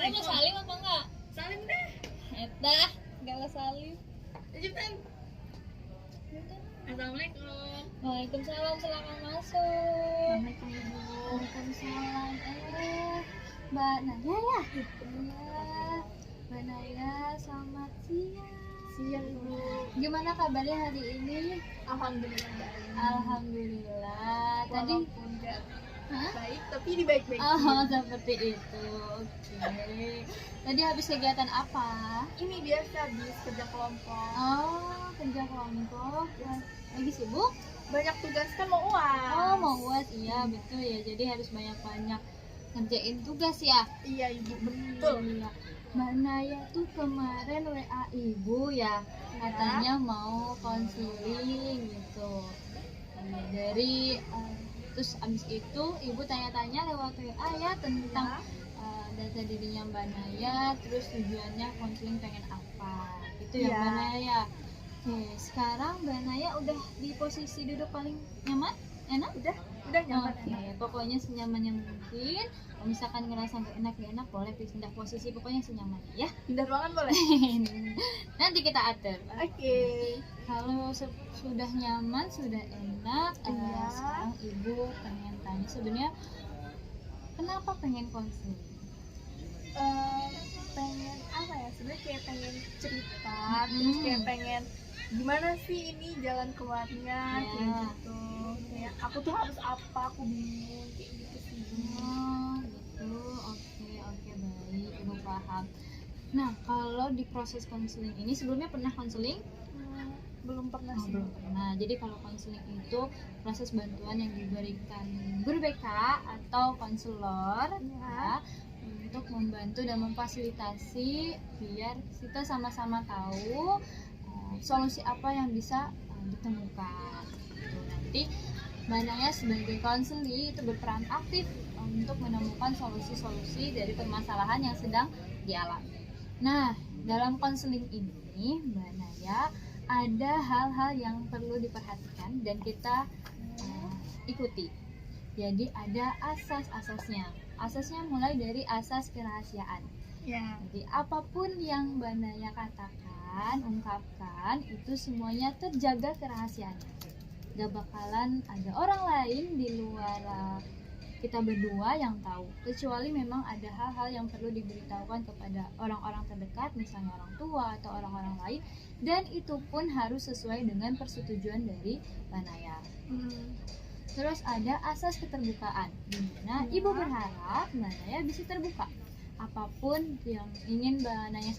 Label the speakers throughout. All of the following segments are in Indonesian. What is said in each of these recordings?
Speaker 1: mau salim apa enggak?
Speaker 2: Salim deh.
Speaker 1: Dah, enggak salim.
Speaker 2: Cepetan. Assalamualaikum.
Speaker 1: Waalaikumsalam, silakan masuk.
Speaker 2: Assalamualaikum Ibu.
Speaker 1: Waalaikumsalam. Mbak Naya ya? Iya. Mbak Naya, selamat siang.
Speaker 2: Siang Ibu.
Speaker 1: Gimana kabarnya hari ini?
Speaker 2: Alhamdulillah baik.
Speaker 1: Alhamdulillah. Tadi
Speaker 2: Walaupun nggak
Speaker 1: Hah?
Speaker 2: baik tapi dibaik-baikin.
Speaker 1: Oh, seperti itu. Oke. Tadi habis kegiatan apa?
Speaker 2: Ini biasa habis kerja kelompok.
Speaker 1: Oh, kerja kelompok. Lagi sibuk?
Speaker 2: Banyak tugas kan mau UAS.
Speaker 1: Oh, mau UAS. Iya, betul ya. Jadi harus banyak-banyak ngerjain tugas ya.
Speaker 2: Iya Ibu, betul.
Speaker 1: Iya. Mbak Naya tuh kemarin WA ibu ya, katanya mau konseling gitu. Dari terus abis itu ibu tanya-tanya lewat WA ya tentang data dirinya Mbak Naya, terus tujuannya konseling pengen apa gitu ya Mbak Naya. Oke, sekarang Mbak Naya udah di posisi duduk paling nyaman, enak?
Speaker 2: Udah nyaman.
Speaker 1: Oke, pokoknya senyaman yang mungkin. Kalau misalkan ngerasa gak enak boleh pindah posisi, pokoknya senyaman ya.
Speaker 2: Pindah ruangan boleh?
Speaker 1: Nanti kita atur.
Speaker 2: Oke.
Speaker 1: Kalau sudah nyaman, sudah enak,
Speaker 2: Iya.
Speaker 1: sekarang ibu pengen tanya sebenarnya kenapa pengen konseling?
Speaker 2: Pengen apa ya? Sebenarnya kayak pengen cerita, terus kayak pengen gimana sih ini jalan keluarnya kayak gitu. Kayak aku tuh harus apa? Aku bingung kayak gitu sih.
Speaker 1: Oh, gitu. Oke, baik, ibu paham. Nah, kalau di proses konseling ini sebelumnya pernah konseling?
Speaker 2: Belum pernah sih.
Speaker 1: Belum pernah. Jadi kalau konseling itu proses bantuan yang diberikan guru BK atau konselor ya, untuk membantu dan memfasilitasi biar kita sama-sama tahu solusi apa yang bisa ditemukan. Gitu. Nanti Mbak Naya sebagai konseling itu berperan aktif untuk menemukan solusi-solusi dari permasalahan yang sedang dialami. Nah, dalam konseling ini Mbak Naya ada hal-hal yang perlu diperhatikan dan kita ikuti. Jadi ada asas-asasnya. Asasnya mulai dari asas kerahasiaan.
Speaker 2: Ya.
Speaker 1: Jadi apapun yang Mbak Naya katakan, ungkapkan, itu semuanya terjaga kerahasiaannya. Gak bakalan ada orang lain di luar kita berdua yang tahu, kecuali memang ada hal-hal yang perlu diberitahukan kepada orang-orang terdekat, misalnya orang tua atau orang-orang lain, dan itu pun harus sesuai dengan persetujuan dari Mbak Naya. Terus ada asas keterbukaan, di mana ibu berharap Mbak Naya bisa terbuka. Apapun yang ingin Mbak Naya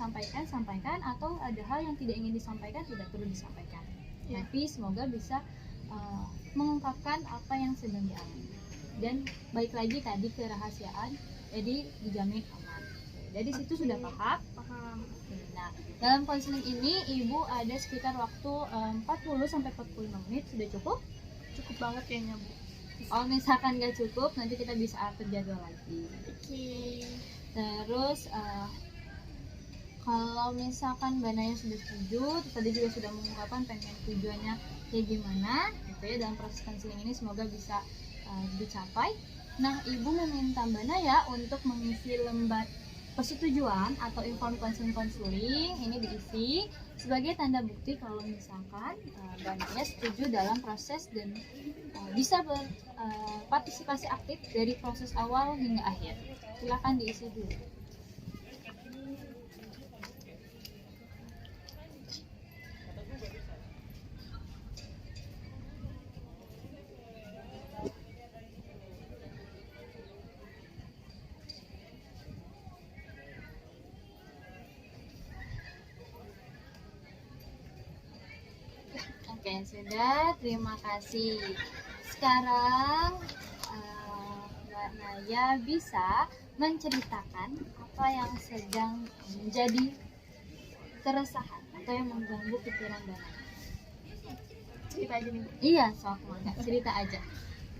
Speaker 1: sampaikan, atau ada hal yang tidak ingin disampaikan, tidak perlu disampaikan. Tapi semoga bisa mengungkapkan apa yang sedang dialami. Dan baik lagi tadi kerahasiaan, jadi dijamin aman. Jadi situ sudah paham? Nah, dalam konseling ini ibu ada sekitar waktu 40-45 menit, sudah cukup?
Speaker 2: Cukup banget kayaknya Bu.
Speaker 1: Oh, misalkan nggak cukup, nanti kita bisa atur jadwal lagi.
Speaker 2: Oke.
Speaker 1: Terus kalau misalkan Mbak Naya sudah setuju, tadi juga sudah mengungkapkan pengen tujuannya kayak gimana, gitu ya, dalam proses konseling ini semoga bisa dicapai. Nah, ibu meminta Mbak Naya untuk mengisi lembar persetujuan atau inform konseling ini diisi sebagai tanda bukti kalau misalkan Mbak Naya setuju dalam proses dan bisa berpartisipasi aktif dari proses awal hingga akhir. Silakan diisi dulu. Oke, sudah. Terima kasih. Sekarang Mbak Naya bisa menceritakan apa yang sedang menjadi keresahan atau yang mengganggu pikiran Mbak Naya.
Speaker 2: Cerita aja nih Bu.
Speaker 1: Iya, sok mangga, cerita aja.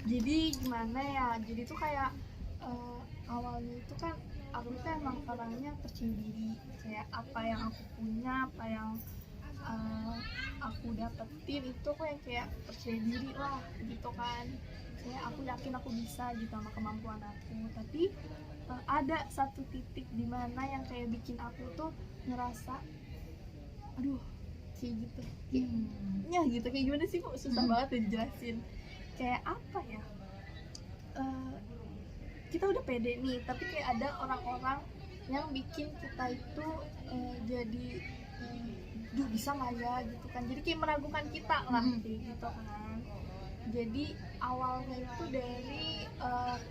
Speaker 2: Jadi gimana ya? Jadi tuh kayak awalnya itu kan aku tuh emang orangnya percaya diri, kayak apa yang aku punya, apa yang aku dapetin itu kayak percaya diri lah gitu kan. saya aku yakin aku bisa gitu sama kemampuan aku. Tapi ada satu titik di mana yang kayak bikin aku tuh ngerasa aduh kayak gitu ya gitu, kayak gimana sih kok susah banget ya dijelasin. Kayak apa ya, kita udah pede nih tapi kayak ada orang-orang yang bikin kita itu jadi duh bisa nggak ya gitu kan, jadi kayak meragukan kita lah kayak gitu kan. Jadi awalnya itu dari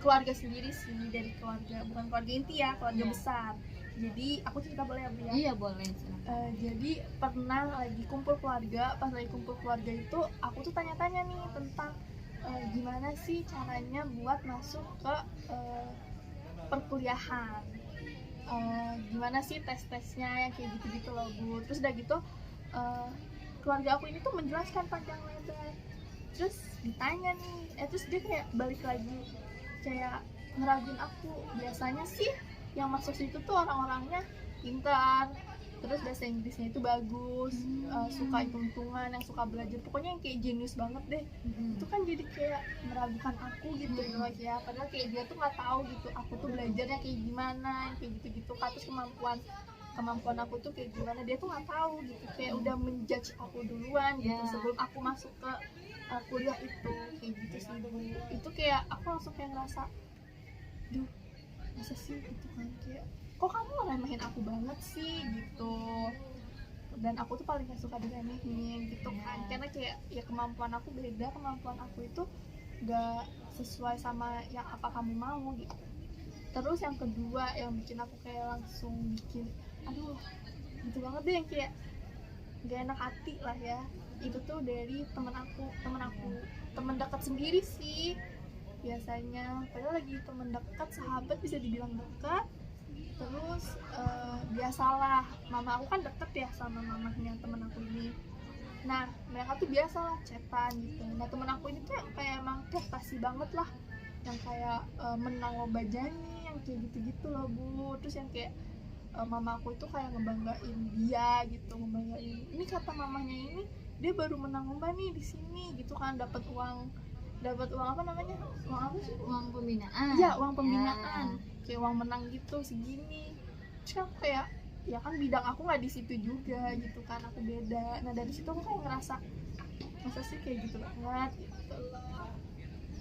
Speaker 2: keluarga sendiri sih, dari keluarga, bukan keluarga inti ya, keluarga besar. Jadi aku cerita boleh ya Bu ya?
Speaker 1: Iya boleh.
Speaker 2: Jadi pernah lagi kumpul keluarga, pas lagi kumpul keluarga itu aku tuh tanya-tanya nih tentang gimana sih caranya buat masuk ke perkuliahan, gimana sih tes-tesnya yang kayak gitu-gitu loh Bu. Terus udah gitu keluarga aku ini tuh menjelaskan panjang lebar. Terus ditanya nih, terus dia kayak balik lagi kayak ngeraguin aku. Biasanya sih yang masuk situ tuh orang-orangnya pintar, terus bahasa Inggrisnya itu bagus, suka hitung-hitungan, yang suka belajar, pokoknya yang kayak jenius banget deh. Itu kan jadi kayak meragukan aku gitu loh ya, padahal kayak dia tuh nggak tahu gitu aku tuh belajarnya kayak gimana, kayak gitu-gitu kan. Terus kemampuan aku tuh kayak gimana, dia tuh nggak tahu gitu, kayak udah menjudge aku duluan gitu sebelum aku masuk ke kuliah itu, kayak gitu sih Bu. Itu kayak aku langsung kayak ngerasa duh masa sih gitu kan, kayak kok kamu ngeremehin aku banget sih gitu. Dan aku tuh paling gak suka diremehin gitu kan, karena kayak ya kemampuan aku beda, kemampuan aku itu gak sesuai sama yang apa kamu mau gitu. Terus yang kedua yang bikin aku kayak langsung bikin aduh gitu banget deh, yang kayak gak enak hati lah ya, itu tuh dari temen dekat sendiri sih biasanya. Padahal lagi temen dekat, sahabat bisa dibilang dekat. Terus biasalah, mama aku kan deket ya sama mamahnya temen aku ini. Nah mereka tuh biasalah chatan gitu. Nah temen aku ini tuh kayak emang prestasi banget lah, yang kayak menang lomba nyanyi, yang kayak gitu-gitu loh Bu. Terus yang kayak mama aku itu kayak ngebanggain dia gitu, ngebanggain ini, kata mamanya ini dia baru menang lomba nih di sini gitu kan, dapat uang apa namanya, uang apa sih?
Speaker 1: Uang pembinaan.
Speaker 2: Iya uang pembinaan, kayak uang menang gitu segini. Terus aku kayak ya kan bidang aku nggak di situ juga gitu kan, aku beda. Nah dari situ aku kayak ngerasa masa sih kayak gitu banget gitu loh.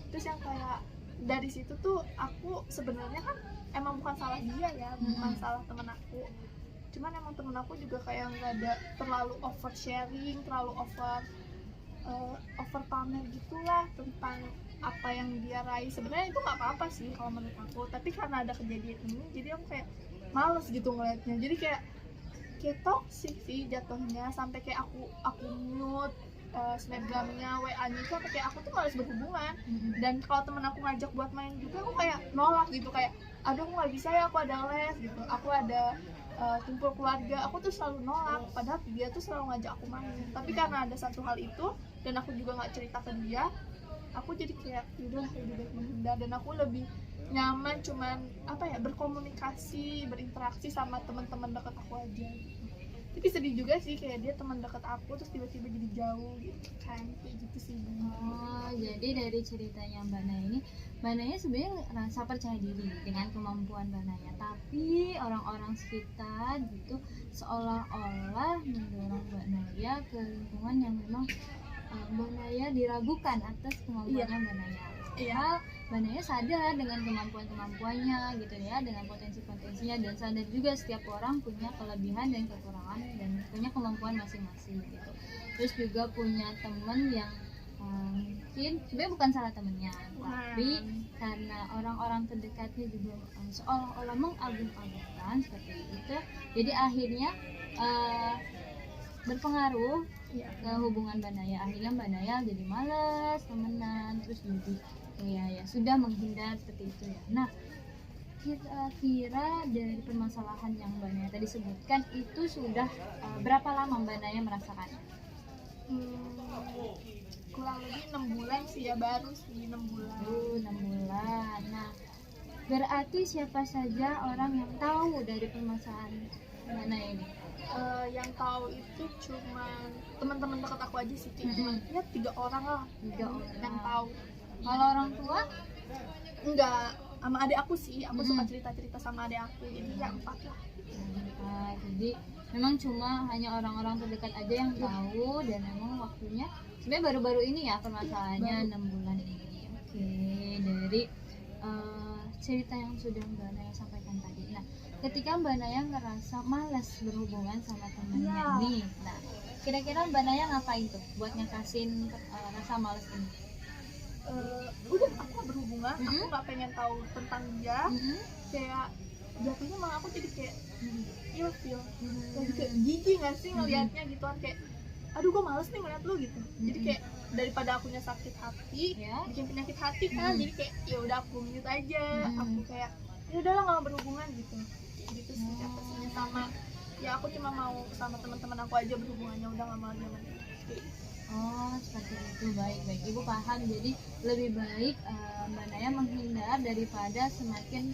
Speaker 2: Terus yang kayak dari situ tuh aku sebenarnya kan emang bukan salah dia ya, bukan salah temen aku, cuman emang temen aku juga kayak nggak ada terlalu over sharing, terlalu over pamer gitulah tentang apa yang dia raih. Sebenarnya itu nggak apa-apa sih kalau menurut aku, tapi karena ada kejadian ini jadi aku kayak males gitu ngeliatnya. Jadi kayak toxic sih jatuhnya, sampai kayak aku mute snapgramnya, WA-nya itu, sampai kayak aku tuh males berhubungan. Dan kalau temen aku ngajak buat main juga aku kayak nolak gitu, kayak aduh aku nggak bisa ya, aku ada les gitu, aku ada kumpul keluarga, aku tuh selalu nolak. Padahal dia tuh selalu ngajak aku main, tapi karena ada satu hal itu dan aku juga nggak cerita ke dia, aku jadi kayak udah lebih baik menghindar. Dan aku lebih nyaman cuman apa ya, berkomunikasi, berinteraksi sama teman-teman dekat aku aja gitu. Tapi sedih juga sih kayak dia teman dekat aku terus tiba-tiba jadi jauh gitu kan, kayak gitu sih.
Speaker 1: Oh, jadi dari ceritanya Mbak Naya ini, Mbak Naya sebenarnya rasa percaya diri dengan kemampuan Mbak Naya, tapi orang-orang sekitar gitu seolah-olah mendorong Mbak Naya ke lingkungan yang memang Mbak Naya diragukan atas kemampuannya Mbak Naya. Padahal Mbak Naya sadar dengan kemampuannya gitu ya, dengan potensi-potensinya, dan sadar juga setiap orang punya kelebihan dan kekurangan dan punya kemampuan masing-masing gitu. Terus juga punya teman yang mungkin sebenarnya bukan salah temennya, tapi karena orang-orang terdekatnya juga seolah-olah mengagum-agumkan seperti itu, jadi akhirnya berpengaruh ke hubungan Mbak Naya. Akhirnya Mbak Naya jadi malas temenan, terus jadi ya sudah menghindar seperti itu ya. Nah, kira-kira dari permasalahan yang Mbak Naya tadi sebutkan itu sudah berapa lama Mbak Naya merasakannya?
Speaker 2: Kurang lebih 6 bulan sih ya, baru sih 6 bulan.
Speaker 1: 6 bulan. Nah, berarti siapa saja orang yang tahu dari permasalahan Mbak Naya ini?
Speaker 2: Yang tahu itu cuma teman-teman dekat aku aja sih, cuma ya 3 orang lah,
Speaker 1: 3 orang
Speaker 2: yang tahu.
Speaker 1: Kalau orang tua
Speaker 2: Enggak, sama adik aku sih, aku suka cerita-cerita sama adik aku, jadi ya 4 lah.
Speaker 1: jadi memang cuma hanya orang-orang terdekat aja yang tahu, dan memang waktunya sebenarnya baru-baru ini ya permasalahannya, 6 bulan ini. Oke, dari cerita yang sudah Mbak Naya sampaikan tadi. Nah, ketika Mbak Naya ngerasa malas berhubungan sama temennya nih, nah kira-kira Mbak Naya ngapain tuh buat ngatasin rasa malas ini?
Speaker 2: Udah aku gak berhubungan, aku gak pengen tahu tentang dia. Kayak jatuhnya malah aku jadi kayak feel kayak jijik gak sih ngelihatnya gitu kan, kayak aduh gue males nih ngeliat lu gitu. Jadi kayak daripada akunya sakit hati, bikin penyakit hati kan, jadi kayak ya udah aku mute aja, aku kayak ya udahlah nggak berhubungan gitu sih katanya. Sama ya aku cuma mau sama teman-teman aku aja berhubungannya, udah nggak mau sama dia.
Speaker 1: Oh, seperti itu. Baik, Ibu paham. Jadi lebih baik Mbak Naya menghindar daripada semakin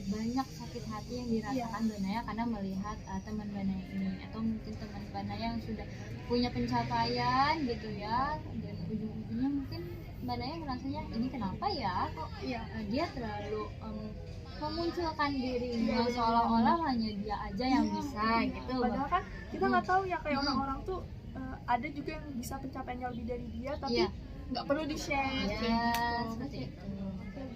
Speaker 1: banyak sakit hati yang dirasakan Mbak Naya karena melihat teman Mbak Naya ini, atau mungkin teman Mbak Naya yang sudah punya pencapaian gitu ya, dan ujung-ujungnya mungkin Mbak Naya merasanya ini kenapa ya kok dia terlalu memunculkan dirinya, seolah-olah hanya dia aja yang bisa gitu.
Speaker 2: Padahal kan kita nggak tahu ya, kayak orang-orang tuh ada juga yang bisa pencapaiannya lebih dari dia, tapi nggak perlu di-share kayak
Speaker 1: seperti itu.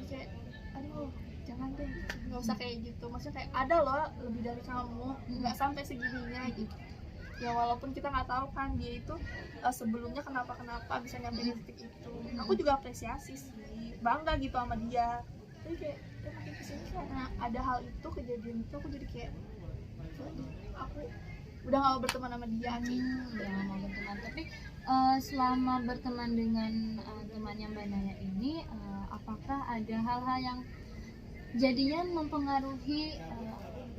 Speaker 2: Kayak aduh jangan deh, nggak usah kayak gitu. Maksudnya kayak ada loh lebih dari kamu, nggak sampai segininya gitu. Ya walaupun kita nggak tahu kan dia itu sebelumnya kenapa bisa nyampe di titik itu. Aku juga apresiasi sih, bangga gitu sama dia. Tapi kayak makin kesini karena ada hal itu, kejadian itu, aku jadi kayak aku udah gak mau berteman sama dia.
Speaker 1: Udah gak mau berteman. Tapi selama berteman dengan temannya Mbak Naya ini, apakah ada hal-hal yang jadinya mempengaruhi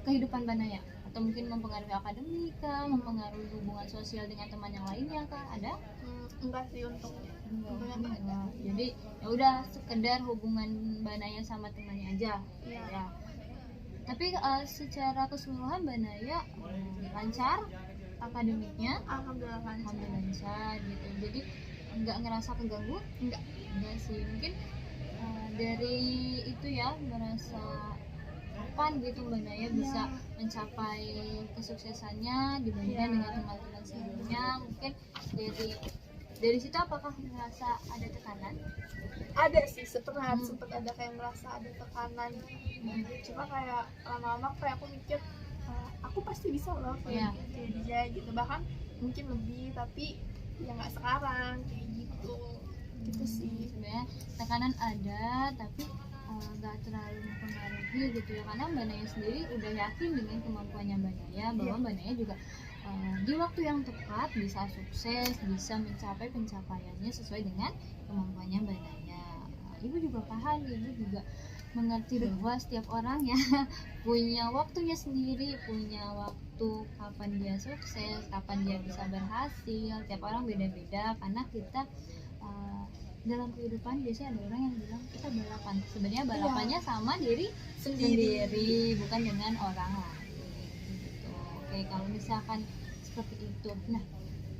Speaker 1: kehidupan Mbak Naya? Atau mungkin mempengaruhi akademik kah, mempengaruhi hubungan sosial dengan teman yang lainnya kah? Ada?
Speaker 2: Enggak sih, untungnya enggak ada.
Speaker 1: Jadi ya udah sekedar hubungan Mbak Naya sama temannya aja. Ya. Tapi secara keseluruhan Mbak Naya lancar akademiknya?
Speaker 2: Alhamdulillah
Speaker 1: lancar gitu. Jadi nggak ngerasa keganggu? Enggak sih. Mungkin dari itu ya, merasa kapan gitu Mbak Naya bisa mencapai kesuksesannya dibandingkan dengan teman-teman sebelumnya. Mungkin dari situ apakah merasa ada tekanan?
Speaker 2: Ada sih, sempat ada kayak merasa ada tekanan. Cuma kayak lama-lama kayak aku mikir aku pasti bisa loh kayak dia gitu, bahkan mungkin lebih, tapi ya nggak sekarang kayak gitu sih.
Speaker 1: Sebenarnya tekanan ada, tapi nggak terlalu mempengaruhi gitu ya, karena Mbak Naya sendiri udah yakin dengan kemampuannya Mbak Naya bahwa Mbak Naya juga di waktu yang tepat bisa sukses, bisa mencapai pencapaiannya sesuai dengan kemampuannya Mbak Naya. Ibu juga paham, Ibu juga mengerti bahwa setiap orang ya punya waktunya sendiri, punya waktu kapan dia sukses, kapan dia bisa berhasil. Tiap orang beda-beda, karena kita dalam kehidupan biasanya ada orang yang bilang kita balapan. Sebenarnya balapannya sama diri sendiri, bukan dengan orang lain gitu. Oke, kalau misalkan seperti itu. Nah,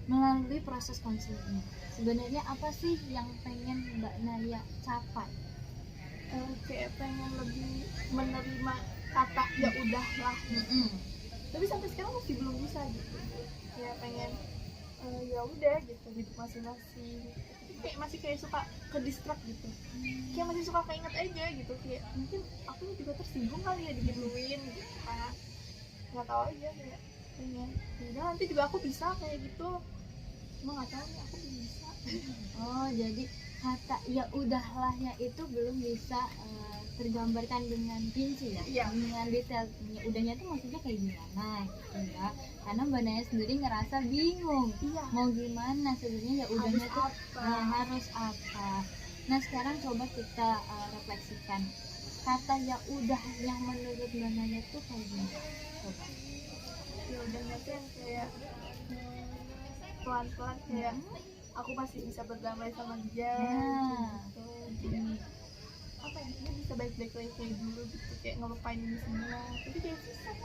Speaker 1: melalui proses konseling ini sebenarnya apa sih yang pengen Mbak Naya capai?
Speaker 2: Kayak pengen lebih menerima kata ya udahlah. Tapi sampai sekarang masih belum bisa gitu. Kayak pengen ya udah gitu, hidup masing-masing. Kayak masih kayak suka ke distract gitu. Kayak masih suka keinget aja gitu, kayak mungkin aku juga tersinggung kali ya digituin gitu kan. Nggak tahu aja, kayak pengen ya nanti juga aku bisa kayak gitu. Cuma nggak tahu nih aku belum bisa.
Speaker 1: Oh, jadi kata ya udahlahnya itu belum bisa tergambarkan dengan rinci ya, dengan detail. Ya udahnya itu maksudnya kayak gimana gitu ya, karena Mbak Naya sendiri ngerasa bingung mau gimana sebenarnya ya udahnya tuh harus apa. Nah, sekarang coba kita refleksikan kata ya udah yang menurut Mbak Naya tuh kayak gimana. Coba
Speaker 2: ya udahnya tuh yang kayak pelan-pelan, kayak aku masih bisa berdamai sama dia gitu. Jadi apa ya, dia bisa baik-baik lagi kayak dulu gitu, kayak ngelupain ini semua. Tapi kayak susah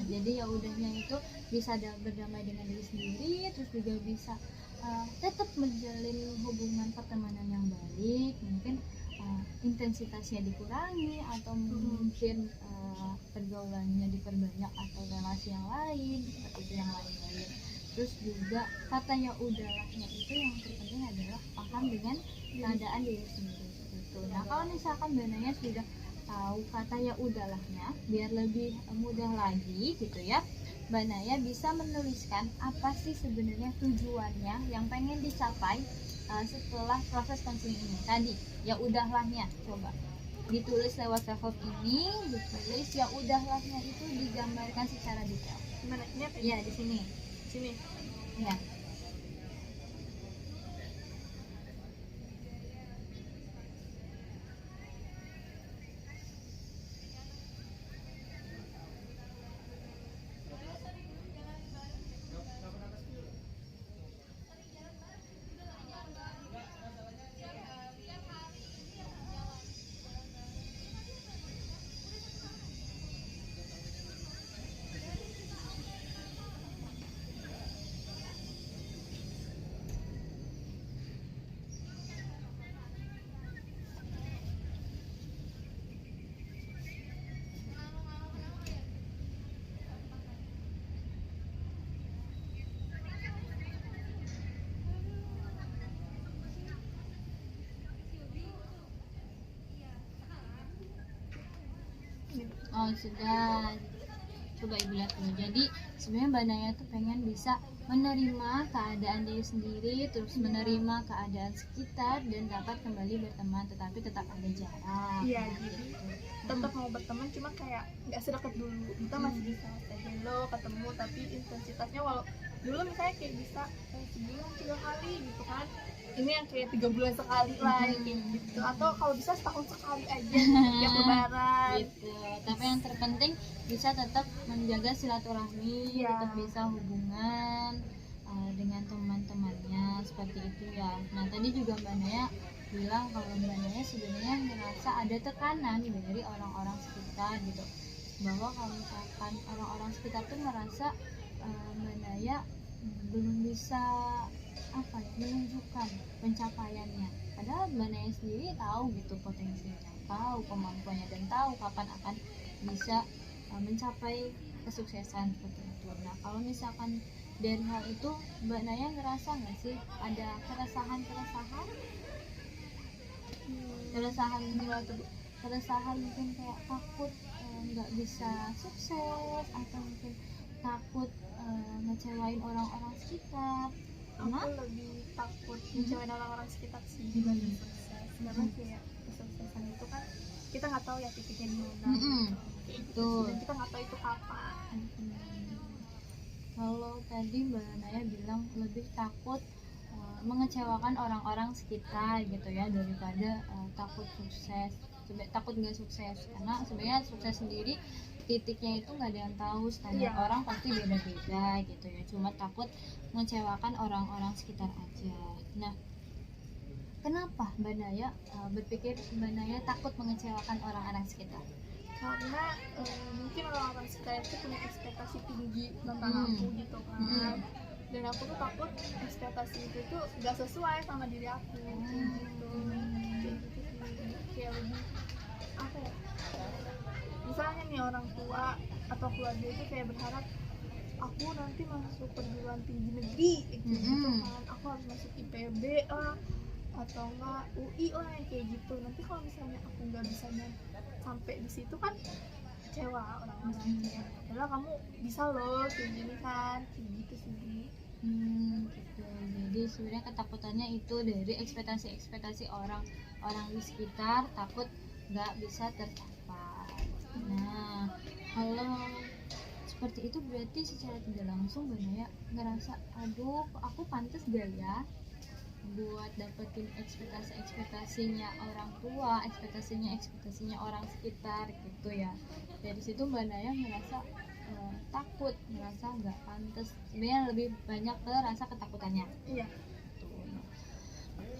Speaker 1: jadi ya udahnya itu bisa berdamai dengan diri sendiri, terus juga bisa tetap menjalin hubungan pertemanan yang baik, mungkin intensitasnya dikurangi atau mungkin pergaulannya diperbanyak atau relasi yang lain seperti itu yang lain-lain. Terus juga kata ya udahlah-nya itu yang terpenting adalah paham dengan keadaan diri sendiri itu. Nah kalau misalkan Banaya sudah tahu kata ya udahlah-nya, biar lebih mudah lagi gitu ya, Banaya bisa menuliskan apa sih sebenarnya tujuannya yang pengen dicapai setelah proses konseling ini tadi. Ya udahlah-nya coba ditulis lewat self ini, ditulis ya udahlah-nya itu digambarkan secara detail.
Speaker 2: Gimana ini apa
Speaker 1: Ya di sini.
Speaker 2: sini
Speaker 1: Ya. Oh sudah, coba ibu lihat dulu. Jadi sebenarnya Mbak Naya tuh pengen bisa menerima keadaan diri sendiri, terus menerima keadaan sekitar dan dapat kembali berteman, tetapi tetap ada jarak.
Speaker 2: Iya,
Speaker 1: Nah,
Speaker 2: jadi
Speaker 1: gitu.
Speaker 2: tetap mau berteman, cuma kayak nggak sedekat dulu. Kita masih bisa say hello, ketemu, tapi intensitasnya walau dulu misalnya kayak bisa sebulan 3 kali gitu kan, ini yang kayak 3 bulan sekali lah kayak gitu, atau kalau bisa setahun sekali aja tiap lebaran.
Speaker 1: Gitu. Tapi yang terpenting bisa tetap menjaga silaturahmi,
Speaker 2: Iya.
Speaker 1: tetap bisa hubungan dengan teman-temannya seperti itu ya. Nah tadi juga Mbak Naya bilang kalau Mbak Naya sebenarnya ngerasa ada tekanan dari orang-orang sekitar gitu, bahwa kalau misalkan orang-orang sekitar tuh merasa Mbak Naya belum bisa menunjukkan pencapaiannya, padahal Mbak Naya sendiri tahu gitu potensinya, tahu kemampuannya dan tahu kapan akan bisa mencapai kesuksesan seperti itu. Nah kalau misalkan dari hal itu Mbak Naya ngerasa nggak sih ada keresahan keresahan mungkin kayak takut nggak bisa sukses, atau mungkin takut ngecewain orang-orang sekitar?
Speaker 2: Aku lebih takut ngecewain orang-orang sekitar sih dibanding sukses, karena kayak kesuksesan itu kan kita nggak tahu ya titiknya di mana kayak gitu sih, dan kita nggak tahu itu kapan.
Speaker 1: Kalau tadi Mbak Naya bilang lebih takut mengecewakan orang-orang sekitar gitu ya, daripada takut nggak sukses, karena sebenarnya sukses sendiri titiknya itu nggak ada yang tahu, standar orang pasti beda-beda gitu ya, cuma takut mengecewakan orang-orang sekitar aja. Nah kenapa Mbak Naya berpikir Mbak Naya takut mengecewakan orang-orang sekitar?
Speaker 2: Karena mungkin orang-orang sekitar itu punya ekspektasi tinggi tentang aku gitu kan, dan aku tuh takut ekspektasi itu tuh gak sesuai sama diri aku kayak gitu sih. Kayak lebih apa ya, misalnya nih orang tua atau keluarga itu kayak berharap aku nanti masuk perguruan tinggi negeri gitu kan, aku harus masuk IPB lah atau enggak UI lah yang kayak gitu. Nanti kalau misalnya aku nggak bisa sampai di situ kan kecewa orang-orang kayak, padahal kamu bisa loh kayak gini kan, kayak gitu sih.
Speaker 1: Gitu. Jadi sebenarnya ketakutannya itu dari ekspektasi orang di sekitar, takut nggak bisa tercapai. Nah kalau seperti itu berarti secara tidak langsung Mbak Naya ngerasa, aduh aku pantas gak ya buat dapetin ekspektasinya orang tua, ekspektasinya orang sekitar gitu ya. Dari situ Mbak Naya ngerasa takut, ngerasa nggak pantas. Sebenarnya lebih banyak ke rasa ketakutannya.
Speaker 2: Iya.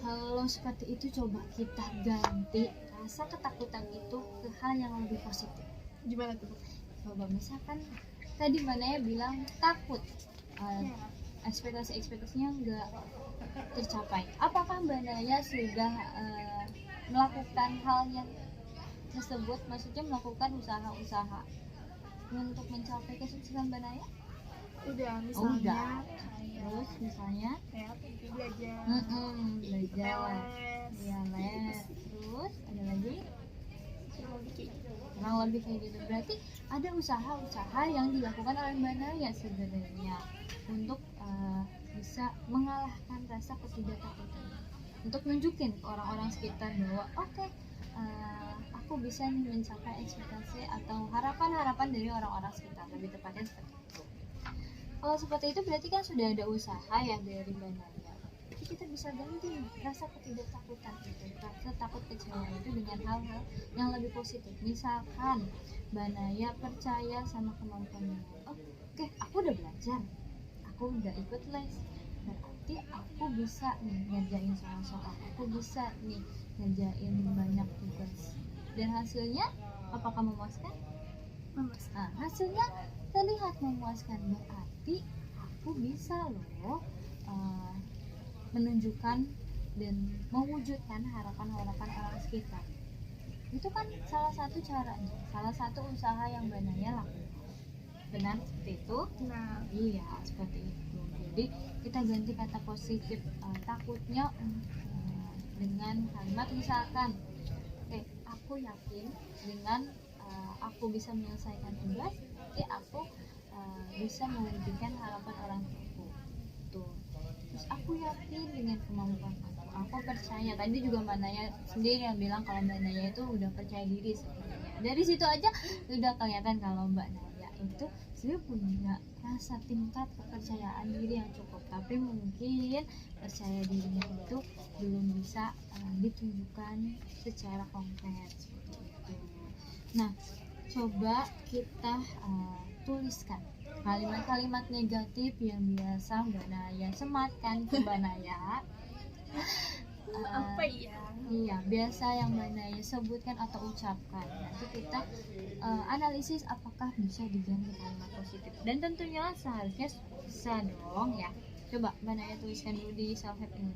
Speaker 1: Kalau seperti itu coba kita ganti rasa ketakutan itu ke hal yang lebih positif.
Speaker 2: Gimana tuh?
Speaker 1: Coba misalkan tadi Mbak Naya bilang takut ekspektasinya nggak tercapai. Apakah Mbak Naya sudah melakukan hal yang tersebut, maksudnya melakukan usaha-usaha untuk mencapai kesuksesan Mbak Naya?
Speaker 2: Udah,
Speaker 1: Oh,
Speaker 2: misalnya
Speaker 1: udah. Terus misalnya
Speaker 2: kayak pergi belajar,
Speaker 1: belajar,
Speaker 2: les,
Speaker 1: ya les, terus ada lagi
Speaker 2: kurang lebih kayak gitu.
Speaker 1: kurang lebih kayak gitu. Berarti ada usaha-usaha yang dilakukan oleh Mbak Naya sebenarnya untuk bisa mengalahkan rasa ketidaktakutan, untuk nunjukin ke orang-orang sekitar bahwa oke, aku bisa nih mencapai ekspektasi atau harapan-harapan dari orang-orang sekitar, lebih tepatnya seperti itu. Kalau seperti itu berarti kan sudah ada usaha ya dari Mbak Naya. Jadi kita bisa ganti rasa ketidaktakutan itu, rasa takut kecewa itu dengan hal-hal yang lebih positif. Misalkan Mbak Naya percaya sama kemampuan Mbak Naya. Oh, oke, aku udah belajar, aku udah ikut les, berarti aku bisa nih ngerjain soal-soal, aku bisa nih ngerjain banyak tugas. Dan hasilnya apakah memuaskan? Nah, hasilnya terlihat memuaskan, berarti aku bisa loh menunjukkan dan mewujudkan harapan-harapan orang sekitar. Itu kan salah satu caranya, salah satu usaha yang Mbak Naya lakukan. Benar seperti itu?
Speaker 2: Nah,
Speaker 1: Iya, seperti itu. Jadi kita ganti kata positif takutnya dengan kalimat misalkan, oke, aku yakin dengan aku bisa menyelesaikan tugas, aku bisa mewujudkan harapan orang tuaku. Tuh. Terus aku yakin dengan kemampuan aku percaya. Tadi juga Mbak Naya sendiri yang bilang kalau Mbak Naya itu udah percaya diri sebenarnya. Dari situ aja udah kelihatan kalau Mbak Naya itu sebenarnya punya rasa tingkat kepercayaan diri yang cukup, tapi mungkin percaya dirinya itu belum bisa ditunjukkan secara konkret seperti itu. Nah, coba kita tuliskan kalimat-kalimat negatif yang biasa Mbak Naya sematkan ke Mbak Naya.
Speaker 2: apa ya?
Speaker 1: Iya, biasa yang Mbak Naya sebutkan atau ucapkan. Nanti kita analisis apakah bisa diganti kalimat positif. Dan tentunya seharusnya bisa dong ya. Coba Mbak Naya tuliskan dulu di self help ini.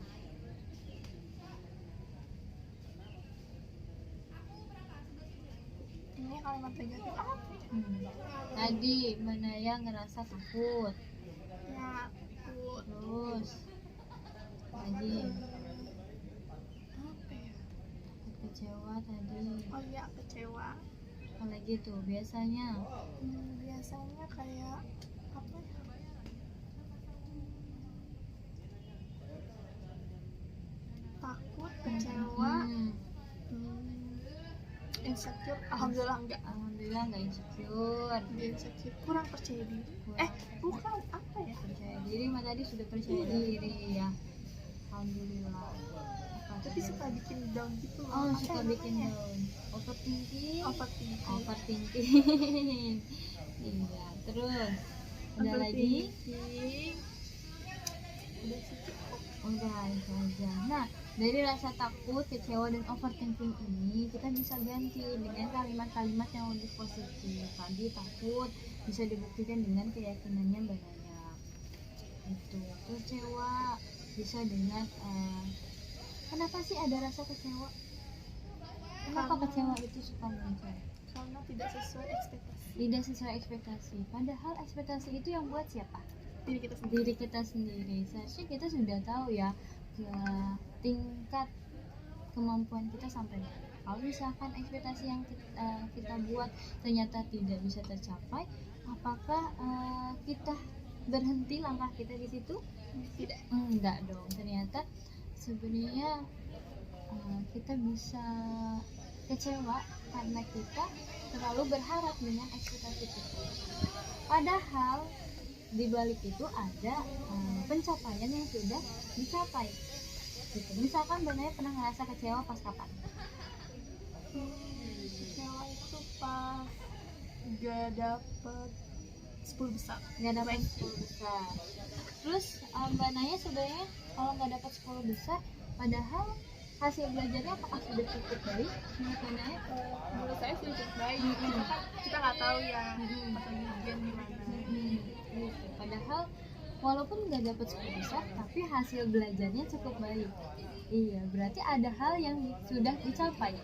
Speaker 2: Ini kalimat negatif apa?
Speaker 1: Tadi Mbak Naya ngerasa takut.
Speaker 2: Ya, takut.
Speaker 1: Terus lagi
Speaker 2: Apa ya?
Speaker 1: takut kecewa tadi.
Speaker 2: Oh iya, kecewa.
Speaker 1: Apa lagi tuh biasanya?
Speaker 2: Biasanya kayak apa ya? Takut, kecewa, insecure. Alhamdulillah enggak.
Speaker 1: Alhamdulillah nggak insecure.
Speaker 2: Insecure, kurang percaya diri. Bukan apa ya?
Speaker 1: Percaya diri mah tadi sudah percaya diri ya. Alhamdulillah.
Speaker 2: Tapi suka bikin down gitu loh.
Speaker 1: Oh,
Speaker 2: Apa
Speaker 1: suka
Speaker 2: ya
Speaker 1: bikin
Speaker 2: namanya?
Speaker 1: down. Overthinking.
Speaker 2: Overthinking.
Speaker 1: Iya, terus ada lagi?
Speaker 2: Overthinking. Udah sih cukup.
Speaker 1: Udah itu aja. Nah, dari rasa takut, kecewa, dan overthinking ini kita bisa ganti dengan kalimat-kalimat yang lebih positif. Tadi takut bisa dibuktikan dengan keyakinannya Mbak Naya. Itu kecewa bisa dengan kenapa sih ada rasa kecewa? Kenapa kecewa itu suka muncul?
Speaker 2: Karena tidak sesuai ekspektasi
Speaker 1: Tidak sesuai ekspektasi. Padahal ekspektasi itu yang buat siapa?
Speaker 2: diri kita sendiri.
Speaker 1: Diri kita sendiri. Seharusnya kita sudah tahu ya tingkat kemampuan kita sampai mana. Kalau misalkan ekspektasi yang kita buat ternyata tidak bisa tercapai, apakah kita berhenti langkah kita di situ?
Speaker 2: Tidak.
Speaker 1: Enggak dong. Ternyata sebenarnya kita bisa kecewa karena kita terlalu berharap dengan ekspektasi kita. Padahal di balik itu ada pencapaian yang sudah dicapai. Gitu. Misalkan Mbak Naya pernah ngerasa kecewa pas kapan?
Speaker 2: Kecewa itu pas gak dapet 10 besar.
Speaker 1: Nggak dapat 10 besar. Terus Mbak Naya sebenarnya kalau nggak dapat 10 besar, padahal hasil belajarnya apakah sudah cukup baik menurut Mbak Naya?
Speaker 2: Menurut saya sudah cukup baik. Cuma kan kita nggak tahu ya pas lagi ujian gimana.
Speaker 1: Gitu. Padahal walaupun nggak dapat 10 besar tapi hasil belajarnya cukup baik. Iya, berarti ada hal yang sudah dicapai.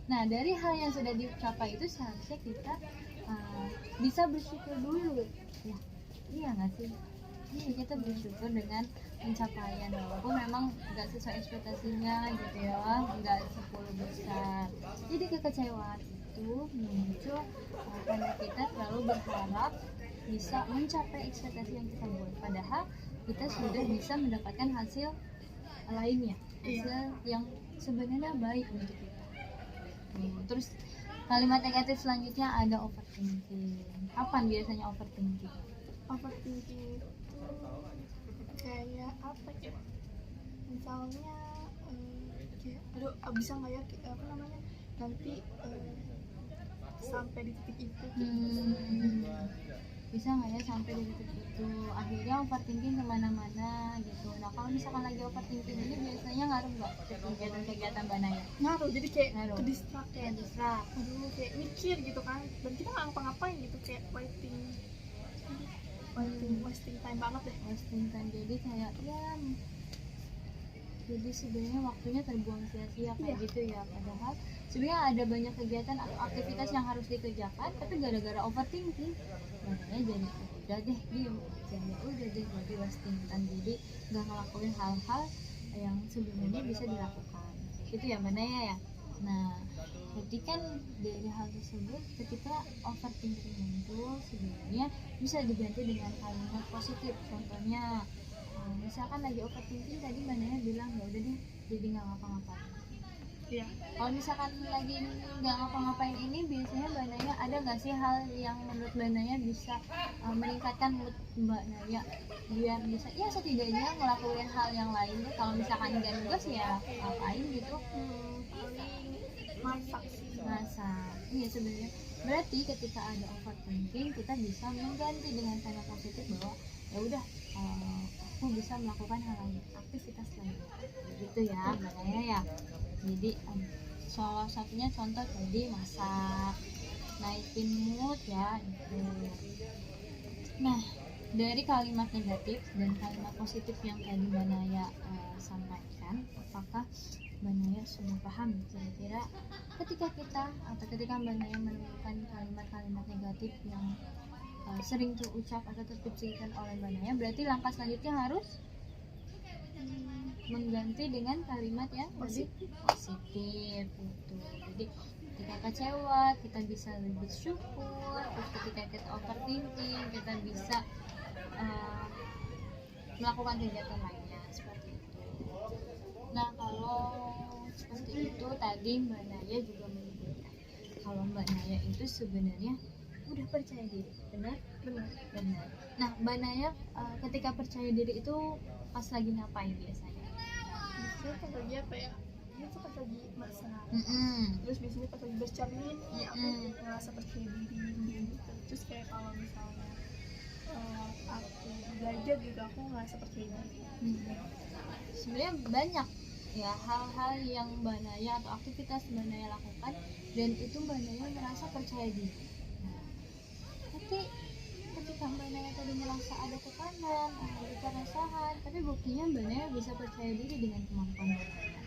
Speaker 1: Nah, dari hal yang sudah dicapai itu seharusnya kita bisa bersyukur dulu. Ya, iya nggak sih? Iya, kita bersyukur dengan pencapaian walaupun memang nggak sesuai ekspektasinya gitu ya, nggak 10 besar. Jadi kekecewaan itu muncul karena kita terlalu berharap bisa mencapai ekspektasi yang kita buat, padahal kita sudah bisa mendapatkan hasil lainnya, hasil yang sebenarnya baik untuk kita. Terus kalimat negatif selanjutnya ada overthinking. Kapan biasanya overthinking?
Speaker 2: Overthinking itu kayak apa ya, misalnya kayak aduh bisa nggak ya apa namanya nanti sampai di titik itu
Speaker 1: Bisa nggak ya sampai di titik itu, akhirnya overthinking kemana-mana gitu. Nah, kalau misalkan lagi overthinking ini biasanya ngaruh nggak ke kegiatan-kegiatan Banaya?
Speaker 2: ngaruh, jadi kayak
Speaker 1: Ngaruh.
Speaker 2: ke distract kayak
Speaker 1: Distract.
Speaker 2: aduh kayak mikir gitu kan, dan kita nggak ngapa-ngapain gitu, kayak wasting time banget deh.
Speaker 1: Wasting time, jadi kayak ya, jadi sebenarnya waktunya terbuang sia-sia kayak gitu ya. Padahal sebenarnya ada banyak kegiatan atau aktivitas yang harus dikerjakan, tapi gara-gara overthinking makanya jadi udah deh diem aja, ya udah deh jadi wasting time, jadi nggak ngelakuin hal-hal yang sebenarnya bisa dilakukan itu ya Manaya ya. Nah, jadi kan dari hal tersebut ketika overthinking muncul sebenarnya bisa diganti dengan kalimat positif. Contohnya misalkan lagi overthinking tadi Banaya bilang ya udah deh jadi nggak ngapa-ngapain.
Speaker 2: Iya.
Speaker 1: Kalau misalkan lagi nggak ngapa-ngapain ini biasanya Banaya ada nggak sih hal yang menurut Banaya bisa meningkatkan mood Mbak Naya biar bisa ya setidaknya ngelakuin hal yang lain deh. Kalau misalkan nggak nugas ya ngapain gitu.
Speaker 2: Paling masak.
Speaker 1: Iya sebenarnya berarti ketika ada overthinking kita bisa mengganti dengan kata positif bahwa ya udah aku bisa melakukan hal lain, aktivitas lain gitu ya makanya ya. Jadi salah satunya contoh tadi masak, naikin mood ya itu. Nah, dari kalimat negatif dan kalimat positif yang tadi Mbak Naya sampaikan, apakah Mbak Naya sudah paham kira-kira ketika kita atau ketika Mbak Naya menemukan kalimat-kalimat negatif yang sering terucap atau terpikirkan oleh Mbak Naya, berarti langkah selanjutnya harus mengganti dengan kalimat yang positif gitu. Jadi ketika kecewa kita bisa lebih bersyukur, terus ketika kita overthinking kita bisa melakukan kegiatan lainnya seperti itu. Nah, kalau seperti itu tadi Mbak Naya juga menyebutkan kalau Mbak Naya itu sebenarnya udah percaya diri, benar. Nah, Mbak Naya ketika percaya diri itu pas lagi ngapain biasanya?
Speaker 2: Biasanya pas lagi apa ya? Itu pas lagi masak. Terus biasanya pas lagi bercermin, ya aku ngerasa percaya diri gitu. Terus kayak kalau misalnya aku belajar juga aku ngerasa percaya diri.
Speaker 1: Sebenarnya banyak ya hal-hal yang Mbak Naya atau aktivitas Mbak Naya lakukan dan itu Mbak Naya merasa percaya diri. Nah, tapi ketika Mbak Naya tadi merasa ada tekanan, ada keresahan, tapi buktinya Mbak Naya bisa percaya diri dengan kemampuan Mbak Naya.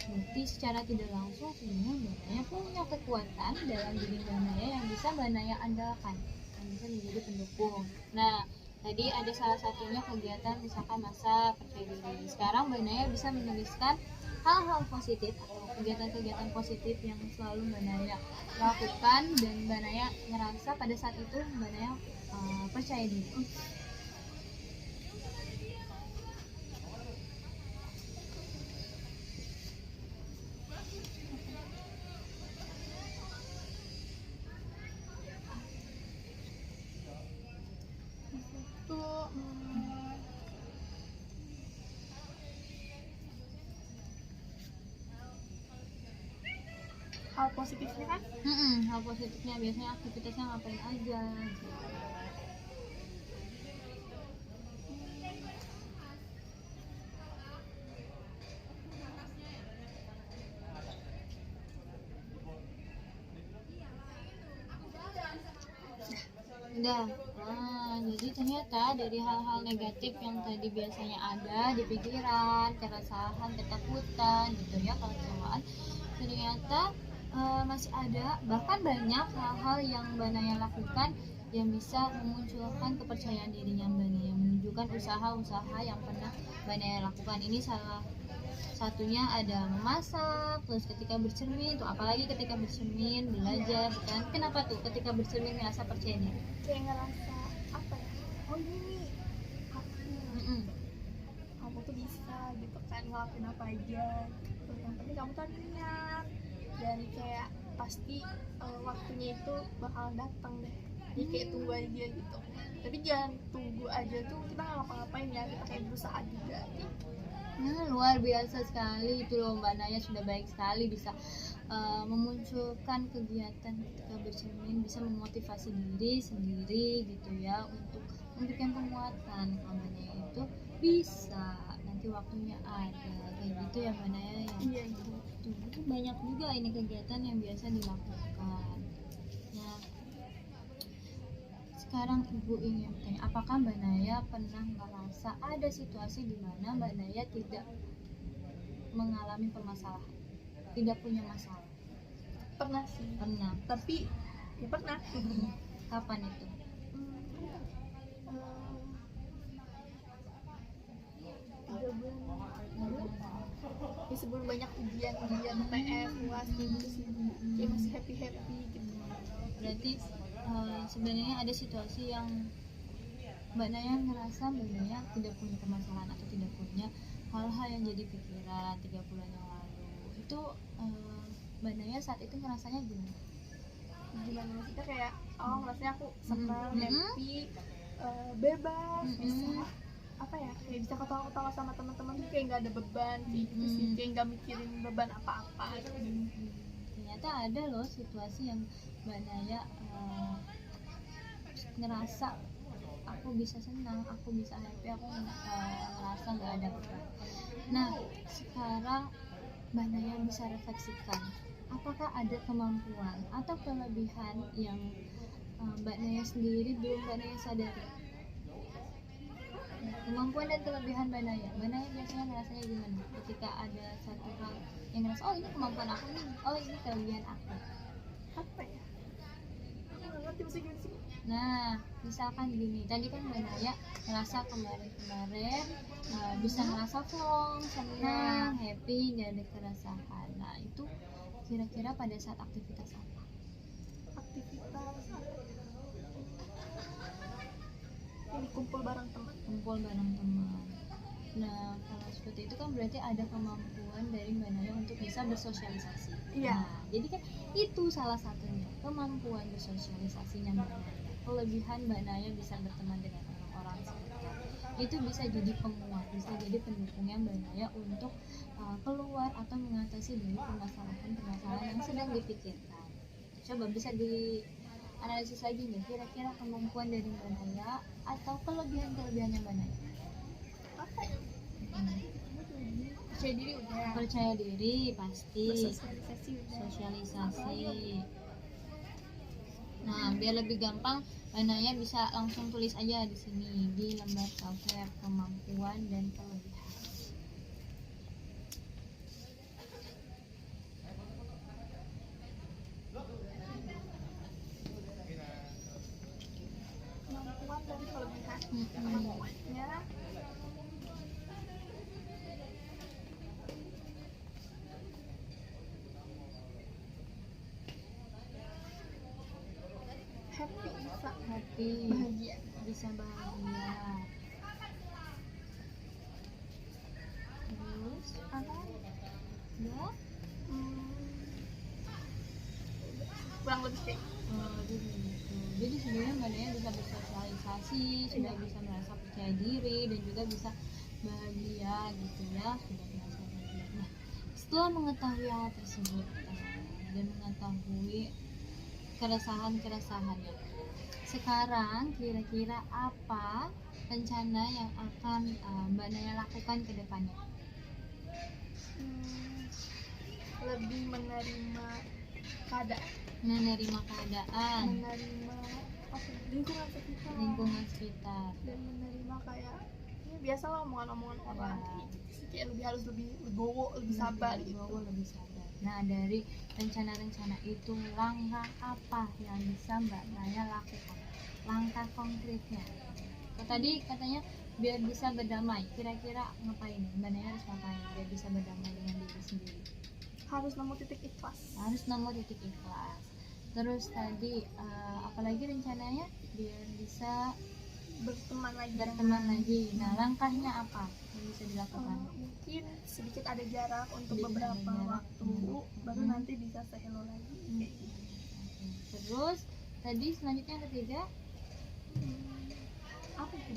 Speaker 1: Berarti secara tidak langsung sebenarnya Mbak Naya punya kekuatan dalam diri Mbak Naya yang bisa Mbak Naya andalkan, yang bisa menjadi pendukung. Nah, tadi ada salah satunya kegiatan misalkan masa percaya diri. Sekarang Mbak Naya bisa menuliskan hal-hal positif atau kegiatan-kegiatan positif yang selalu Mbak Naya lakukan dan Mbak Naya ngerasa pada saat itu Mbak Naya percaya diri.
Speaker 2: Itu hal positifnya kan?
Speaker 1: Hal positifnya biasanya aktivitasnya ngapain aja gitu. Udah. Nah, jadi ternyata dari hal-hal negatif yang tadi biasanya ada di pikiran, keresahan, ketakutan gitu ya, kekecewaan, ternyata masih ada, bahkan banyak hal-hal yang Mbak Naya lakukan yang bisa memunculkan kepercayaan dirinya Mbak Naya, menunjukkan usaha-usaha yang pernah Mbak Naya lakukan. Ini salah satunya ada memasak, terus ketika bercermin tuh, apalagi ketika bercermin belajar kan. Kenapa tuh ketika bercermin merasa percaya diri?
Speaker 2: Kayak ngerasa apa ya, oh ini aku, kamu tuh bisa gitu kan ngelakuin apa aja gitu. Yang penting kamu tuh ada niat, dan kayak pasti waktunya itu bakalan datang deh. Jadi kayak tunggu aja gitu, tapi jangan tunggu aja tuh kita nggak ngapa-ngapain ya, kita kayak berusaha juga gitu.
Speaker 1: Nah, luar biasa sekali itu loh Mbak Naya, sudah baik sekali bisa memunculkan kegiatan ketika bercermin, bisa memotivasi diri sendiri gitu ya, untuk memberikan penguatan kamarnya itu bisa nanti waktunya ada kayak gitu ya Mbak Naya ya.
Speaker 2: Iya gitu.
Speaker 1: Itu banyak juga ini kegiatan yang biasa dilakukan. Nah, sekarang Ibu ingin bertanya, apakah Mbak Naya pernah merasa ada situasi di mana Mbak Naya tidak mengalami permasalahan, tidak punya masalah?
Speaker 2: Pernah sih,
Speaker 1: Pernah.
Speaker 2: tapi ya pernah.
Speaker 1: Kapan itu?
Speaker 2: Tiga bulan lalu ya, sebelum banyak ujian TF UAS gitu sih, kayak masih happy gitu.
Speaker 1: Berarti sebenarnya ada situasi yang Mbak Naya ngerasa Mbak Naya tidak punya permasalahan atau tidak punya hal-hal yang jadi pikiran 3 bulan yang lalu. Itu Mbak Naya saat itu ngerasanya gimana?
Speaker 2: Gimana maksudnya, kayak rasanya aku senang, happy, bebas, bisa apa ya, kayak bisa ketawa-ketawa sama teman-teman tuh, kayak nggak ada beban gitu sih, kayak nggak mikirin beban apa-apa gitu.
Speaker 1: Ternyata ada loh situasi yang Mbak Naya ngerasa aku bisa senang, aku bisa happy, aku ngerasa nggak ada beban. Nah, sekarang Mbak Naya bisa refleksikan, apakah ada kemampuan atau kelebihan yang Mbak Naya sendiri belum Mbak Naya sadari? Kemampuan dan kelebihan Mbak Naya biasanya ngerasanya gimana ketika ada satu hal yang ngerasa, oh ini kemampuan aku nih, oh ini kelebihan aku?
Speaker 2: Apa ya, aku nggak ngerti mesti gimana sih.
Speaker 1: Nah, misalkan gini, tadi kan Mbak Naya ngerasa kemarin bisa ngerasa plong, senang, happy, gak ada keresahan. Nah, itu kira-kira pada saat aktivitas apa?
Speaker 2: Aktivitas ini kumpul bareng teman.
Speaker 1: Nah, kalau seperti itu kan berarti ada kemampuan dari Mbak Naya untuk bisa bersosialisasi.
Speaker 2: Iya.
Speaker 1: Nah, jadi kan itu salah satunya, kemampuan bersosialisasinya Mbak Naya. Kelebihan Mbak Naya bisa berteman dengan orang-orang sekitar. Itu bisa jadi penguat, bisa jadi pendukungnya Mbak Naya untuk keluar atau mengatasi dari permasalahan-permasalahan yang sedang dipikirkan. Coba bisa dianalisis lagi nih, kira-kira kemampuan dari Mbak Naya atau kelebihan-kelebihannya Mbak Naya?
Speaker 2: Apa ya? Percaya diri udah.
Speaker 1: Percaya diri pasti.
Speaker 2: Bersosialisasi udah.
Speaker 1: Sosialisasi. Nah, biar lebih gampang, Mbak Naya bisa langsung tulis aja di sini di lembar self-care, kemampuan dan kelebihan.
Speaker 2: Kemampuan dan kelebihan. Kemampuannya happy, bahagia.
Speaker 1: Bisa bahagia. Terus
Speaker 2: Apa?
Speaker 1: ya?
Speaker 2: Kurang lebih kayak
Speaker 1: Jadi sebenarnya Mbak Naya bisa bersosialisasi, sudah bisa merasa percaya diri, dan juga bisa bahagia gitu ya, sudah merasa bahagia. Nah, setelah mengetahui hal tersebut dan mengetahui keresahannya, sekarang kira-kira apa rencana yang akan Mbak Naya lakukan ke depannya?
Speaker 2: Lebih menerima keadaan,
Speaker 1: Menerima keadaan.
Speaker 2: menerima lingkungan sekitar
Speaker 1: sekitar.
Speaker 2: dan menerima kayak ya biasa lah omongan-omongan orang
Speaker 1: Ya.
Speaker 2: kayak lebih harus lebih legowo, lebih sabar gitu.
Speaker 1: Lebih sabar. Nah, dari rencana-rencana itu, langkah apa yang bisa Mbak Naya lakukan? Langkah konkretnya. Tadi katanya biar bisa berdamai. Kira-kira ngapain? Mbak Naya harus ngapain biar bisa berdamai dengan diri sendiri?
Speaker 2: Harus nemu titik ikhlas.
Speaker 1: Terus tadi apalagi rencananya biar bisa
Speaker 2: berteman lagi.
Speaker 1: Nah, langkahnya apa yang bisa dilakukan?
Speaker 2: Mungkin sedikit ada jarak untuk
Speaker 1: Sedikit ada
Speaker 2: beberapa
Speaker 1: jarak.
Speaker 2: waktu, baru nanti bisa se-hello lagi. Kayak gitu.
Speaker 1: Terus tadi selanjutnya yang ketiga,
Speaker 2: Apa itu?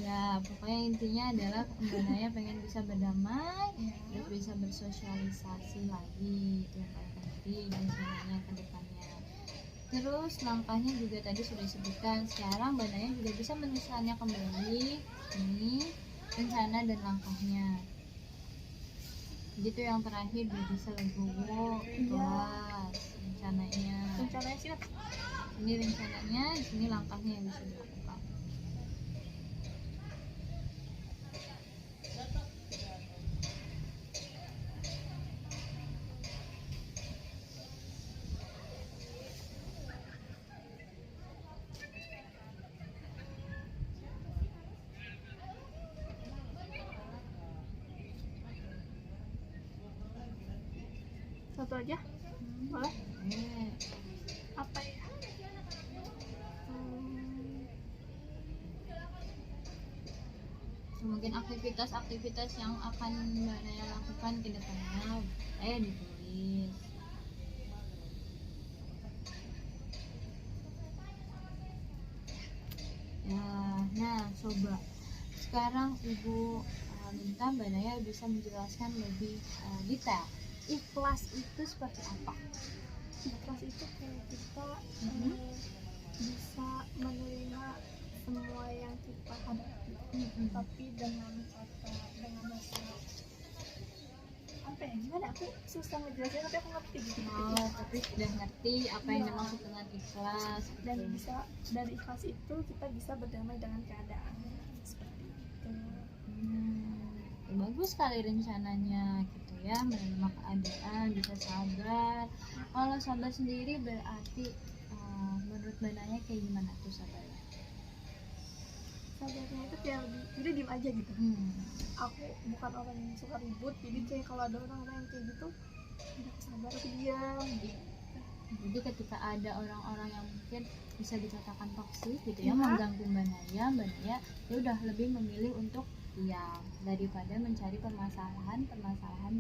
Speaker 1: ya pokoknya intinya adalah Mbak Naya pengen bisa berdamai, terus bisa bersosialisasi lagi, itu yang paling penting rencananya ke depannya. Terus langkahnya juga tadi sudah disebutkan. Sekarang Mbak Naya juga bisa menuliskannya kembali, ini rencana dan langkahnya. Gitu yang terakhir biar bisa legowo, ikhlas rencananya.
Speaker 2: Sih
Speaker 1: Ini rencananya, di sini langkahnya yang bisa dilakukan.
Speaker 2: satu aja boleh?
Speaker 1: Eh,
Speaker 2: Apa ya?
Speaker 1: Mungkin aktivitas yang akan Mbak Naya lakukan ke depannya ditulis. Ya, nah coba sekarang Ibu minta Mbak Naya bisa menjelaskan lebih detail. Ikhlas itu seperti apa?
Speaker 2: Ikhlas itu kayak kita bisa menerima semua yang kita hadapi, tapi dengan rasa apa ya, gimana, aku susah ngejelasin tapi aku ngerti gitu.
Speaker 1: Tapi sudah ngerti apa yang dimaksud dengan ikhlas,
Speaker 2: dan bisa dari ikhlas itu kita bisa berdamai dengan keadaan seperti itu.
Speaker 1: Bagus sekali rencananya gitu ya, menerima keadaan, bisa sabar. Kalau sabar sendiri berarti menurut Mbak Naya kayak gimana tuh sabarnya?
Speaker 2: Sabarnya itu kayak jadi diem aja gitu. Aku bukan orang yang suka ribut, jadi kayak kalau ada orang-orang yang kayak gitu udah sabar, aku diam gitu.
Speaker 1: Jadi ketika ada orang-orang yang mungkin bisa dikatakan toksik gitu ya, mengganggu Mbak Naya ya udah lebih memilih untuk diam daripada mencari permasalahan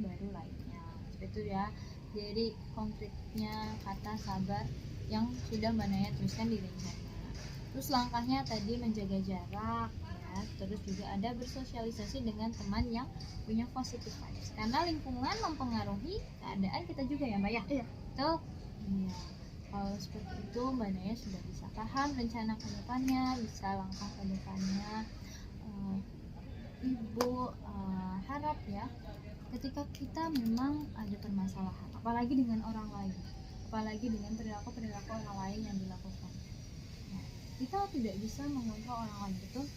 Speaker 1: baru lainnya. Seperti itu ya. Jadi konkretnya kata sabar yang sudah Mbak Naya tuliskan di rencana. Terus langkahnya tadi menjaga jarak ya, terus juga ada bersosialisasi dengan teman yang punya positif vibes, karena lingkungan mempengaruhi keadaan kita juga ya Mbak ya.
Speaker 2: Iya.
Speaker 1: Tuh. Iya. Kalau seperti itu Mbak Naya sudah bisa paham rencana ke depannya, bisa langkah ke depannya. Ibu harap ya, ketika kita memang ada permasalahan, apalagi dengan orang lain, apalagi dengan perilaku orang lain yang dilakukan, nah, kita tidak bisa mengontrol orang lain, betul?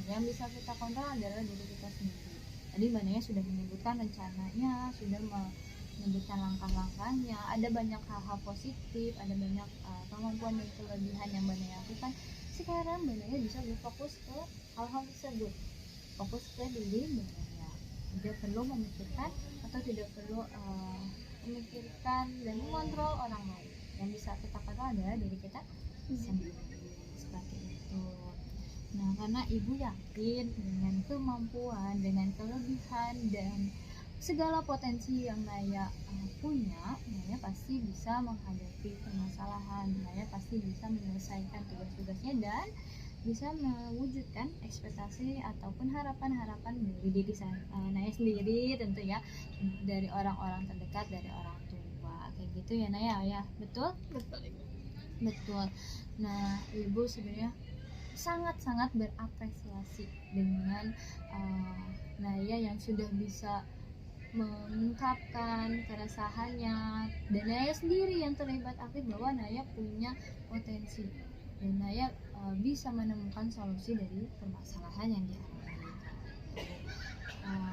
Speaker 1: Yang bisa kita kontrol adalah diri kita sendiri. Tadi Mbak Naya sudah menyebutkan rencananya, sudah menyebutkan langkah-langkahnya, ada banyak hal-hal positif, ada banyak kemampuan dan kelebihan yang Mbak Naya lakukan. Sekarang Mbak Naya bisa berfokus ke hal-hal tersebut, fokus ke diri Mbak Naya, tidak perlu memikirkan atau tidak perlu memikirkan dan mengontrol orang lain. Yang bisa kita kontrol adalah diri kita sendiri, seperti itu. Nah, karena Ibu yakin dengan kemampuan, dengan kelebihan dan segala potensi yang Naya punya, Naya pasti bisa menghadapi permasalahan, Naya pasti bisa menyelesaikan tugas-tugasnya dan bisa mewujudkan ekspektasi ataupun harapan-harapan dari diri Naya sendiri, tentu ya, dari orang-orang terdekat, dari orang tua, kayak gitu ya Naya ya, betul? Betul. Nah, Ibu sebenarnya sangat-sangat berapresiasi dengan Naya yang sudah bisa mengungkapkan keresahannya, dan Naya sendiri yang terlibat aktif bahwa Naya punya potensi dan Naya bisa menemukan solusi dari permasalahan yang dialami.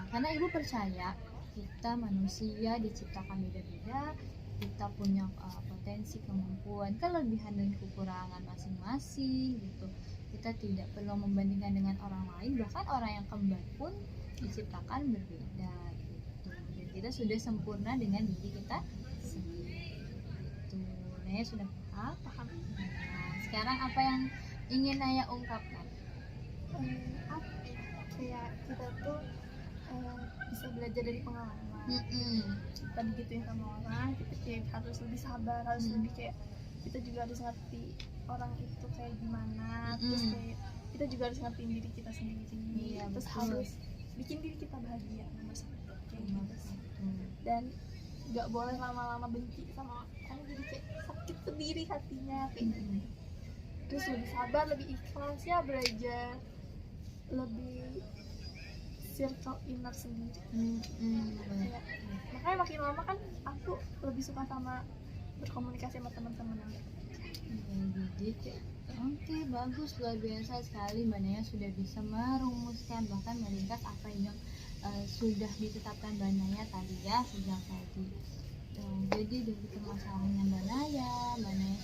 Speaker 1: Karena ibu percaya kita manusia diciptakan beda-beda, kita punya potensi, kemampuan, kelebihan dan kekurangan masing-masing gitu. Kita tidak perlu membandingkan dengan orang lain, bahkan orang yang kembar pun diciptakan berbeda gitu. Dan kita sudah sempurna dengan diri kita sendiri gitu. Naya sudah paham? Nah, sekarang apa yang ingin Naya ungkapkan?
Speaker 2: Apa ya, kayak kita tuh bisa belajar dari pengalaman. Kita digituin sama orang, kita kayak harus lebih sabar, harus lebih kayak kita juga harus ngerti orang itu kayak gimana. Terus kayak kita juga harus ngertiin diri kita sendiri.
Speaker 1: Iya,
Speaker 2: terus
Speaker 1: betul.
Speaker 2: harus bikin diri kita bahagia nomor satu kayak gitu sih. Dan nggak boleh lama-lama benci sama orang, jadi kayak sakit sendiri hatinya kayak gitu. Terus lebih sabar, lebih ikhlas ya, belajar lebih circle inner sendiri. Kayak, makanya makin lama kan aku lebih suka sama berkomunikasi sama teman-teman yang
Speaker 1: Jadi oke, bagus, luar biasa sekali Mbak Naya sudah bisa merumuskan bahkan meringkas apa yang sudah ditetapkan Mbak Naya tadi ya sejak tadi. Jadi dari permasalahannya Mbak Naya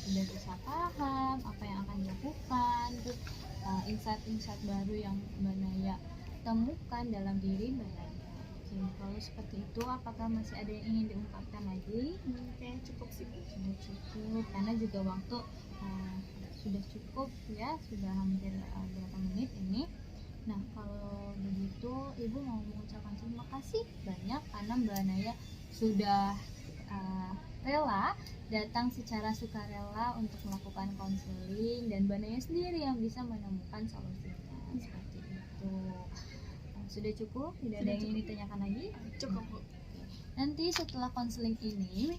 Speaker 1: sudah bisa paham apa yang akan dilakukan, terus insight-insight baru yang Mbak Naya temukan dalam diri Mbak Naya. Oke, kalau seperti itu apakah masih ada yang ingin diungkapkan lagi?
Speaker 2: kayaknya cukup sih.
Speaker 1: Sudah cukup, karena juga waktu sudah cukup ya, sudah hampir berapa menit ini. Nah, kalau begitu Ibu mau mengucapkan terima kasih banyak karena Mbak Naya sudah rela datang secara sukarela untuk melakukan konseling, dan Mbak Naya sendiri yang bisa menemukan solusinya seperti itu. Sudah cukup? Tidak ada yang ingin ditanyakan lagi?
Speaker 2: Cukup Bu.
Speaker 1: Nanti setelah konseling ini,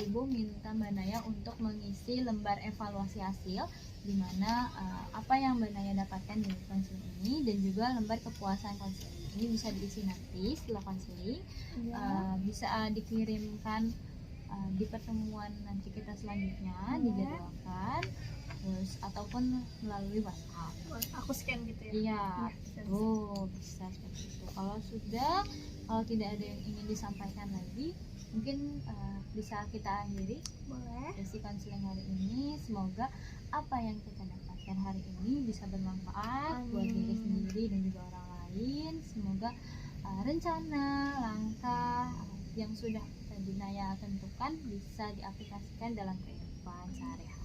Speaker 1: Ibu minta Mbak Naya untuk mengisi lembar evaluasi hasil, di mana apa yang Mbak Naya dapatkan dari konseling ini, dan juga lembar kepuasan konseling ini bisa diisi nanti setelah konseling. Bisa dikirimkan di pertemuan nanti kita selanjutnya dijadwalkan, terus ataupun melalui WhatsApp.
Speaker 2: Aku scan gitu ya.
Speaker 1: Iya,
Speaker 2: Bisa.
Speaker 1: bisa seperti itu. Kalau tidak ada yang ingin disampaikan lagi, mungkin bisa kita akhiri
Speaker 2: Boleh.
Speaker 1: sesi konseling hari ini. Semoga apa yang kita dapatkan hari ini bisa bermanfaat buat diri sendiri dan juga orang lain. Semoga rencana, langkah yang sudah tadi Naya tentukan bisa diaplikasikan dalam kehidupan sehari-hari.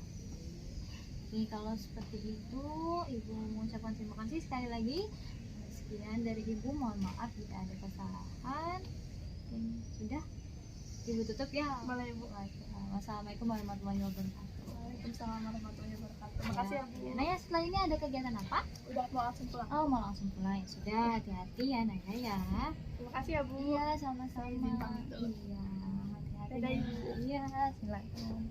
Speaker 1: Oke, kalau seperti itu Ibu mengucapkan terima kasih sekali lagi. Sekian dari Ibu, mohon maaf jika ada kesalahan. Dan sudah, Ibu tutup ya.
Speaker 2: Boleh Bu.
Speaker 1: Wassalamualaikum warahmatullahi wabarakatuh.
Speaker 2: Waalaikumsalam warahmatullahi wabarakatuh. Makasih ya Bu.
Speaker 1: Naya, setelah ini ada kegiatan apa?
Speaker 2: Udah mau langsung pulang.
Speaker 1: Oh, mau langsung pulang. Ya sudah, hati-hati ya Naya ya.
Speaker 2: Terima kasih ya Bu.
Speaker 1: Iya, sama-sama.
Speaker 2: Izin pamit dulu.
Speaker 1: Iya, hati-hati.
Speaker 2: Dadah, Ibu.
Speaker 1: Iya, silakan.